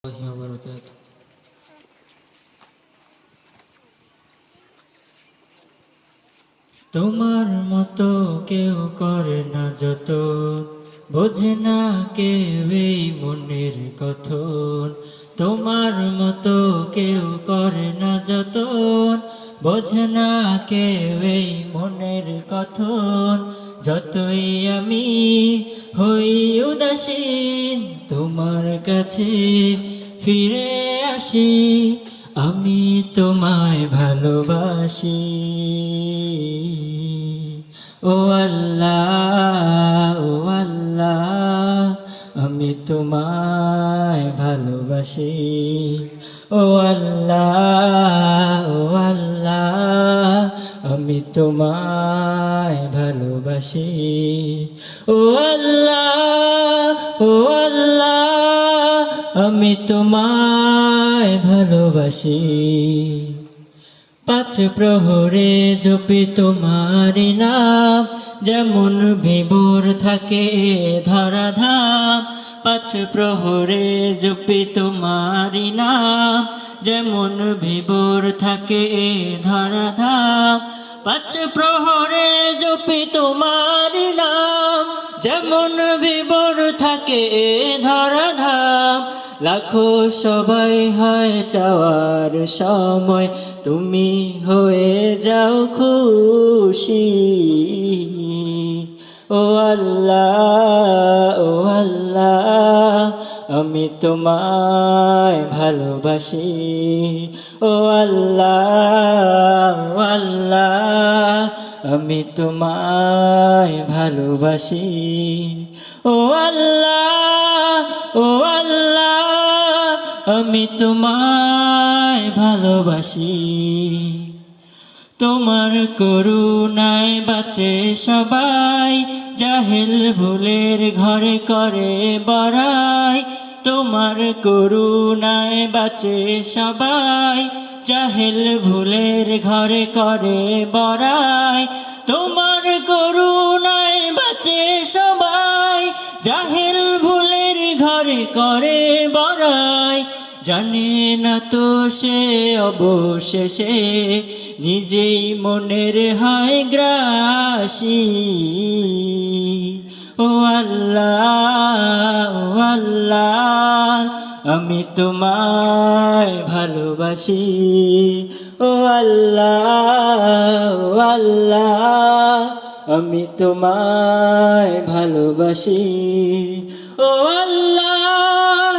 ওয়া তোমার মতো কেউ করে না যত, বোঝে না কেউ এই মনের কথন। তোমার মতো কেউ করে না যত, বোঝে না কেউ এই মনের কথন। যতই আমি হই উদাসীন, তোমার কাছে ফিরে আসি, আমি তোমায় ভালোবাসি। ও আল্লাহ, ও আল্লাহ, আমি তোমায় ভালোবাসি। ও আল্লাহ, ও আল্লাহ, আমি তোমায় ভালোবাসি। ও আল্লাহ, ও আল্লাহ, আমি তোমায় ভালোবাসি। পাঁচ প্রহরে জপি তোমারি নাম, যেমন বিভোর থাকে ধরাধাম। পাঁচ প্রহরে জপি তোমারি নাম, যেমন বিভোর থাকে ধরাধাম। পাঁচ প্রহরে জপি তোমারি নাম, যেমন বিভোর থাকে ধরাধাম। লাখো সবাই হয় চাওয়ার সময়, তুমি হয়ে যাও খুশি। ও আল্লাহ, ও আল্লাহ, আমি তোমায় ভালোবাসি। ও আল্লাহ, ও আল্লাহ, আমি তোমায় ভালোবাসি। ও আল্লাহ, ও আল্লাহ, আমি তোমায় ভালোবাসি। তোমার করুণায় বাঁচে সবাই, জাহেল ভুলের ঘরে করে বড়াই। তোমার করুণায় বাঁচে সবাই, জাহেল ভুলের ঘরে করে বড়াই। তোমার করুণায় বাঁচে সবাই, জাহেল ভুলের ঘরে করে বড়াই। জানে না তো সে অবশেষে নিজেই মনের হয় গ্রাসী। ও আল্লাহ, ও আল্লাহ, আমি তোমায় ভালোবাসি। ও আল্লাহ, ও আল্লাহ, আমি তোমায় ভালোবাসি। ও আল্লাহ,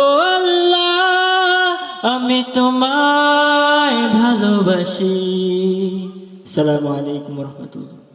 ও আল্লাহ, আমি তোমায় ভালোবাসি। আসসালামু আলাইকুম ওয়া রাহমাতুল্লাহ।